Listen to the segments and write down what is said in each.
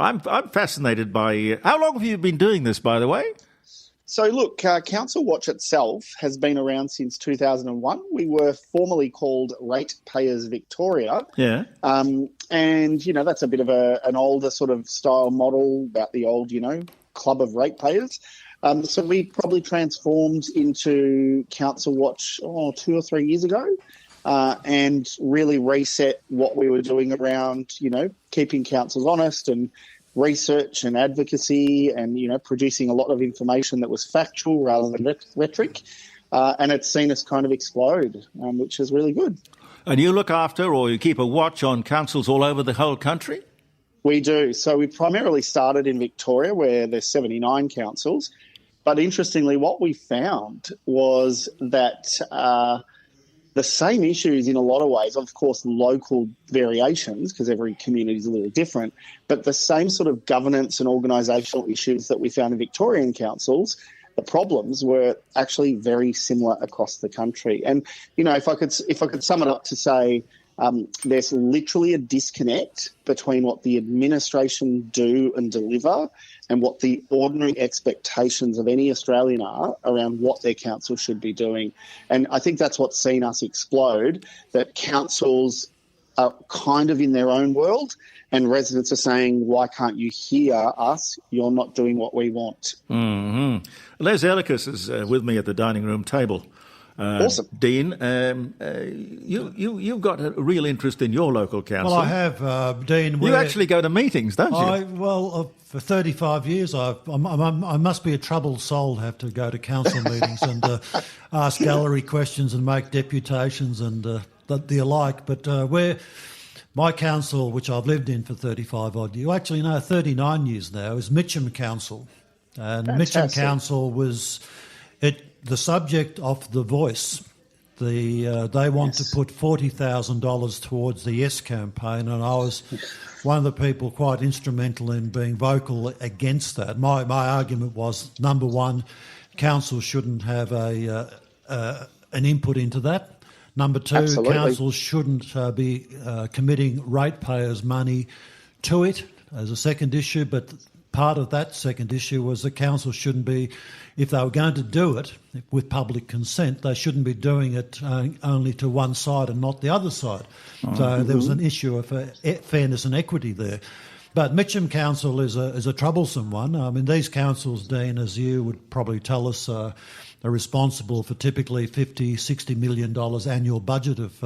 I'm fascinated by... how long have you been doing this, by the way? So look, Council Watch itself has been around since 2001. We were formerly called Ratepayers Victoria. Yeah. And, you know, that's a bit of an older sort of style model about the old, you know, club of ratepayers. So we probably transformed into Council Watch 2 or 3 years ago and really reset what we were doing around, you know, keeping councils honest and research and advocacy and, you know, producing a lot of information that was factual rather than rhetoric. And it's seen us kind of explode, which is really good. And you look after or you keep a watch on councils all over the whole country? We do. So we primarily started in Victoria where there's 79 councils. But interestingly, what we found was that the same issues in a lot of ways, of course, local variations, because every community is a little different, but the same sort of governance and organisational issues that we found in Victorian councils, the problems were actually very similar across the country. And, you know, if I could sum it up to say there's literally a disconnect between what the administration do and deliver and what the ordinary expectations of any Australian are around what their council should be doing. And I think that's what's seen us explode, that councils are kind of in their own world and residents are saying, why can't you hear us? You're not doing what we want. Mm-hmm. Les Ellicus is with me at the dining room table. Awesome. Dean, you've got a real interest in your local council. Well, I have, Dean. You actually go to meetings, don't you? For 35 years, I must be a troubled soul to have to go to council meetings and ask gallery questions and make deputations and the alike. But my council, which I've lived in for 35 odd years, actually 39 years now, is Mitcham Council. And Fantastic. Mitcham Council was the subject of The Voice. They want to put $40,000 towards the Yes campaign, and I was one of the people quite instrumental in being vocal against that. My argument was, number one, council shouldn't have an input into that. Number two, Absolutely. council shouldn't be committing ratepayers' money to it as a second issue, but part of that second issue was the council shouldn't be, if they were going to do it with public consent, they shouldn't be doing it only to one side and not the other side. Mm-hmm. So there was an issue of fairness and equity there. But Mitcham Council is a troublesome one. I mean, these councils, Dean, as you would probably tell us, are responsible for typically $50-60 million annual budget of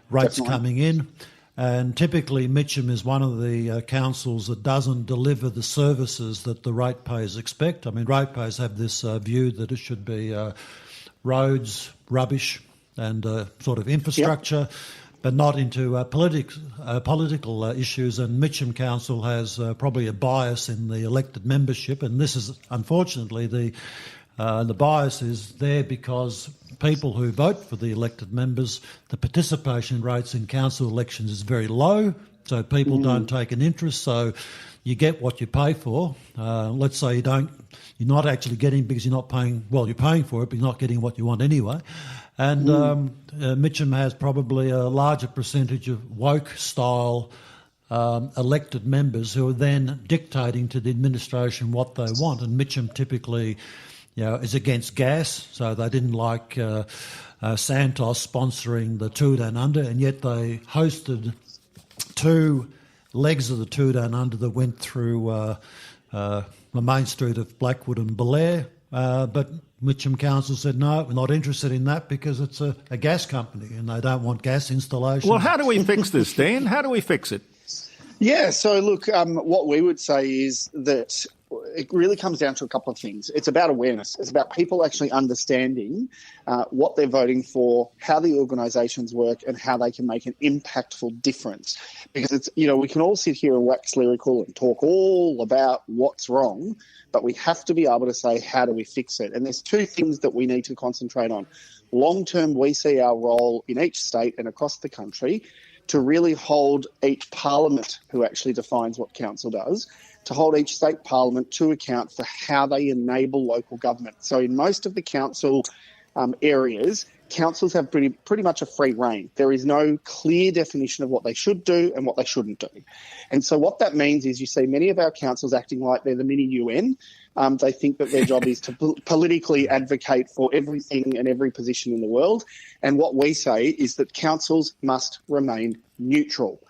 rates Definitely. coming in. And typically Mitcham is one of the councils that doesn't deliver the services that the ratepayers expect. I mean, ratepayers have this view that it should be roads, rubbish and sort of infrastructure, but not into political issues. And Mitcham Council has probably a bias in the elected membership, and this is unfortunately the bias is there because people who vote for the elected members, the participation rates in council elections is very low, so people don't take an interest. So you get what you pay for. Let's say you're not actually getting because you're not paying. Well, you're paying for it, but you're not getting what you want anyway. And Mitcham has probably a larger percentage of woke-style elected members who are then dictating to the administration what they want. And Mitcham typically, is against gas, so they didn't like Santos sponsoring the Tour Down Under, and yet they hosted 2 legs of the Tour Down Under that went through the main street of Blackwood and Belair. But Mitcham Council said, no, we're not interested in that because it's a gas company and they don't want gas installations. Well, how do we fix this, Dan? How do we fix it? Yeah, so look, what we would say is that it really comes down to a couple of things. It's about awareness. It's about people actually understanding what they're voting for, how the organisations work and how they can make an impactful difference. Because it's, we can all sit here and wax lyrical and talk all about what's wrong, but we have to be able to say, how do we fix it? And there's 2 things that we need to concentrate on. Long term, we see our role in each state and across the country to really hold each parliament, who actually defines what council does, to hold each state parliament to account for how they enable local government. So in most of the council areas, councils have pretty much a free rein. There is no clear definition of what they should do and what they shouldn't do. And so what that means is you see many of our councils acting like they're the mini UN. They think that their job is to politically advocate for everything and every position in the world. And what we say is that councils must remain neutral.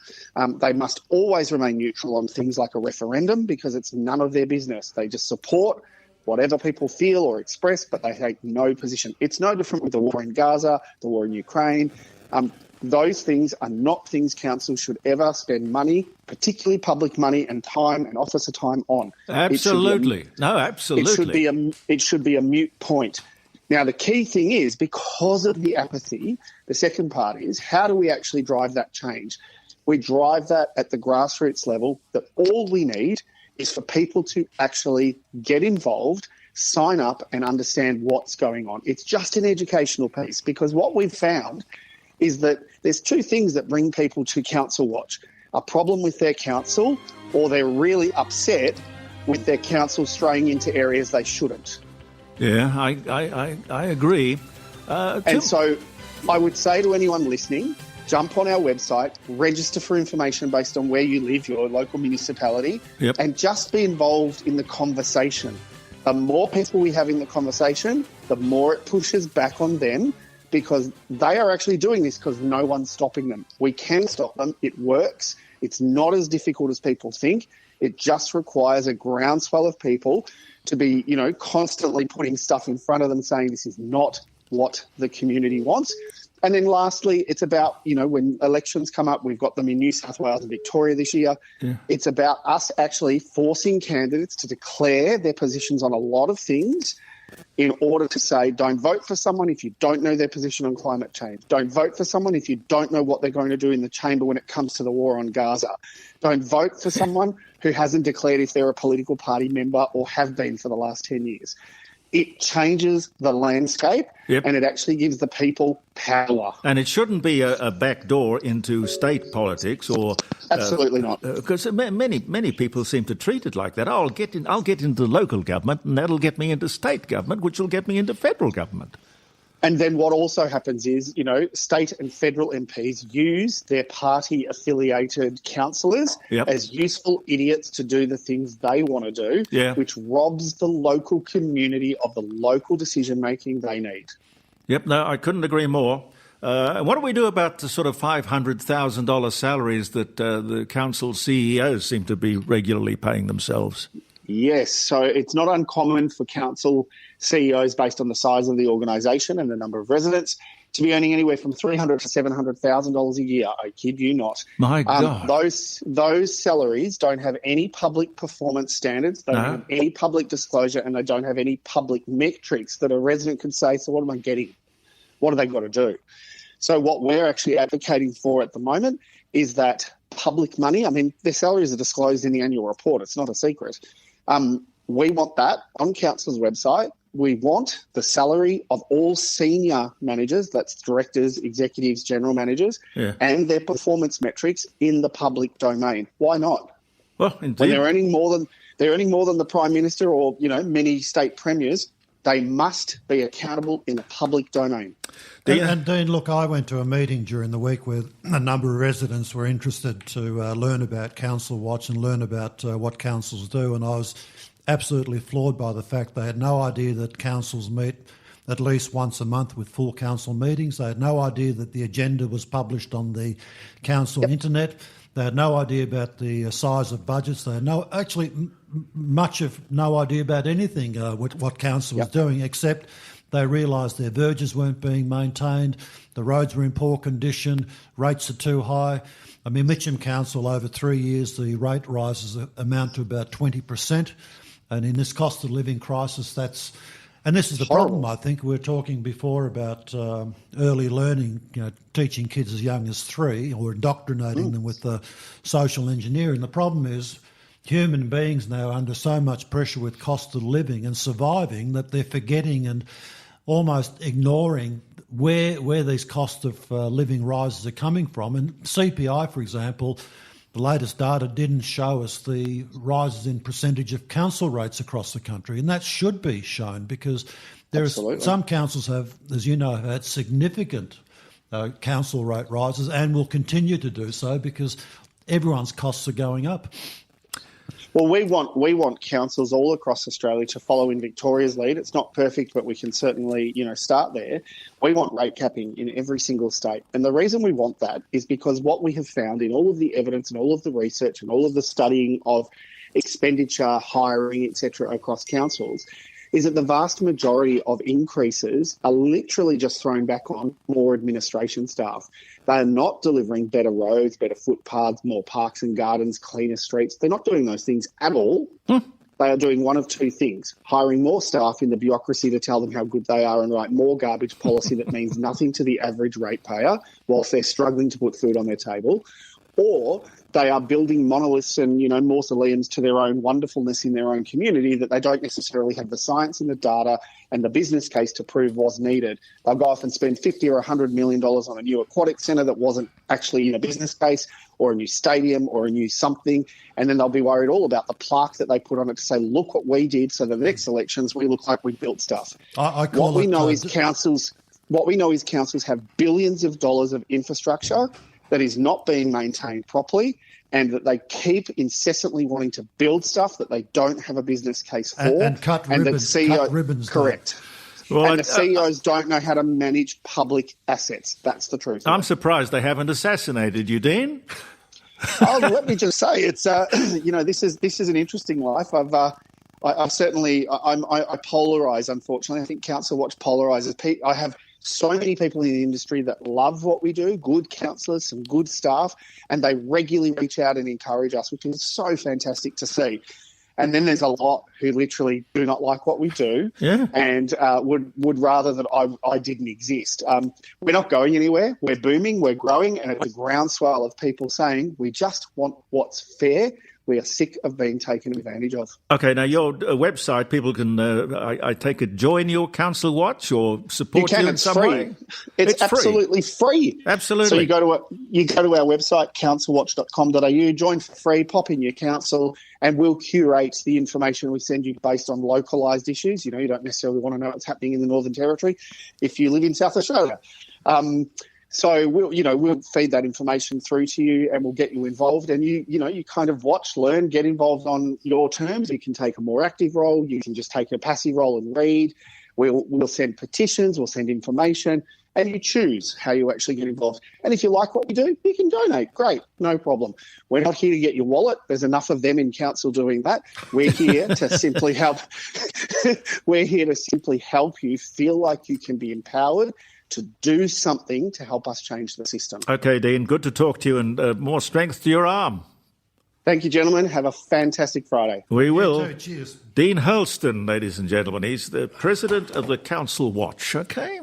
They must always remain neutral on things like a referendum because it's none of their business. They just support whatever people feel or express, but they take no position. It's no different with the war in Gaza, the war in Ukraine. Those things are not things councils should ever spend money, particularly public money and time and officer time on. Absolutely. Absolutely. It should be a moot point. Now, the key thing is, because of the apathy, the second part is, how do we actually drive that change? We drive that at the grassroots level, that all we need is for people to actually get involved, sign up and understand what's going on. It's just an educational piece, because what we've found is that there's two things that bring people to Council Watch: a problem with their council, or they're really upset with their council straying into areas they shouldn't. Yeah, I agree. And so I would say to anyone listening, jump on our website, register for information based on where you live, your local municipality, and just be involved in the conversation. The more people we have in the conversation, the more it pushes back on them, because they are actually doing this because no one's stopping them. We can stop them. It works. It's not as difficult as people think. It just requires a groundswell of people to be, constantly putting stuff in front of them saying this is not what the community wants. And then lastly, it's about, when elections come up, we've got them in New South Wales and Victoria this year. Yeah. It's about us actually forcing candidates to declare their positions on a lot of things in order to say, don't vote for someone if you don't know their position on climate change. Don't vote for someone if you don't know what they're going to do in the chamber when it comes to the war on Gaza. Don't vote for someone who hasn't declared if they're a political party member or have been for the last 10 years. It changes the landscape, and it actually gives the people power. And it shouldn't be a backdoor into state politics, or absolutely not, because many people seem to treat it like that. I'll get into local government, and that'll get me into state government, which will get me into federal government. And then what also happens is, state and federal MPs use their party-affiliated councillors as useful idiots to do the things they want to do, which robs the local community of the local decision-making they need. Yep, no, I couldn't agree more. What do we do about the sort of $500,000 salaries that the council CEOs seem to be regularly paying themselves? Yes, so it's not uncommon for council CEOs, based on the size of the organisation and the number of residents, to be earning anywhere from $300,000 to $700,000 a year. I kid you not. My God. Those salaries don't have any public performance standards, they don't have any public disclosure, and they don't have any public metrics that a resident can say, so what am I getting? What have they got to do? So what we're actually advocating for at the moment is that public money, their salaries are disclosed in the annual report. It's not a secret. We want that on council's website. We want the salary of all senior managers, that's directors, executives, general managers, and their performance metrics in the public domain. Why not? Well, indeed. When they're earning more than the Prime Minister or, many state premiers, they must be accountable in the public domain. And Dean, look, I went to a meeting during the week where a number of residents were interested to learn about Council Watch and learn about what councils do, and I was absolutely floored by the fact they had no idea that councils meet at least once a month with full council meetings. They had no idea that the agenda was published on the council internet. They had no idea about the size of budgets. They had no idea about anything, what council was doing, except they realised their verges weren't being maintained, the roads were in poor condition, rates are too high. Mitcham Council, over 3 years, the rate rises amount to about 20%. And in this cost of living crisis, and this is the problem, I think. We were talking before about early learning, teaching kids as young as 3 or indoctrinating them with social engineering. The problem is human beings now are under so much pressure with cost of living and surviving that they're forgetting and almost ignoring where these cost of living rises are coming from. And CPI, for example, the latest data didn't show us the rises in percentage of council rates across the country, and that should be shown because some councils have, as you know, had significant council rate rises and will continue to do so because everyone's costs are going up. Well, we want councils all across Australia to follow in Victoria's lead. It's not perfect, but we can certainly, start there. We want rate capping in every single state. And the reason we want that is because what we have found in all of the evidence and all of the research and all of the studying of expenditure, hiring, etc. across councils is that the vast majority of increases are literally just thrown back on more administration staff. They are not delivering better roads, better footpaths, more parks and gardens, cleaner streets. They're not doing those things at all. They are doing one of two things: hiring more staff in the bureaucracy to tell them how good they are and write more garbage policy that means nothing to the average ratepayer whilst they're struggling to put food on their table, or they are building monoliths and, mausoleums to their own wonderfulness in their own community that they don't necessarily have the science and the data and the business case to prove was needed. They'll go off and spend $50 or $100 million on a new aquatic centre that wasn't actually in a business case, or a new stadium or a new something, and then they'll be worried all about the plaque that they put on it to say, look what we did, so that the next elections we look like we built stuff. What we know is councils have billions of dollars of infrastructure that is not being maintained properly, and that they keep incessantly wanting to build stuff that they don't have a business case for. And cut ribbons. Correct. Well, and the CEOs don't know how to manage public assets. That's the truth. I'm surprised they haven't assassinated you, Dean. Let me just say, it's this is an interesting life. I polarise. Unfortunately, I think Council Watch polarises. I have so many people in the industry that love what we do, good councillors, some good staff, and they regularly reach out and encourage us, which is so fantastic to see. And then there's a lot who literally do not like what we do and would rather that I didn't exist. We're not going anywhere. We're booming. We're growing. And it's a groundswell of people saying we just want what's fair. We are sick of being taken advantage of. Okay, now your website, people can, I take it, join your Council Watch or support you in some way? It's absolutely free. Absolutely. So you go to our website, councilwatch.com.au, join for free, pop in your council, and we'll curate the information we send you based on localised issues. You don't necessarily want to know what's happening in the Northern Territory if you live in South Australia. So we'll feed that information through to you, and we'll get you involved. And you kind of watch, learn, get involved on your terms. You can take a more active role. You can just take a passive role and read. We'll send petitions. We'll send information, and you choose how you actually get involved. And if you like what we do, you can donate. Great, no problem. We're not here to get your wallet. There's enough of them in council doing that. We're here to simply help. We're here to simply help you feel like you can be empowered to do something to help us change the system. Okay, Dean, good to talk to you, and more strength to your arm. Thank you, gentlemen. Have a fantastic Friday. We will. You too. Cheers. Dean Hurlston, ladies and gentlemen. He's the president of the Council Watch. Okay.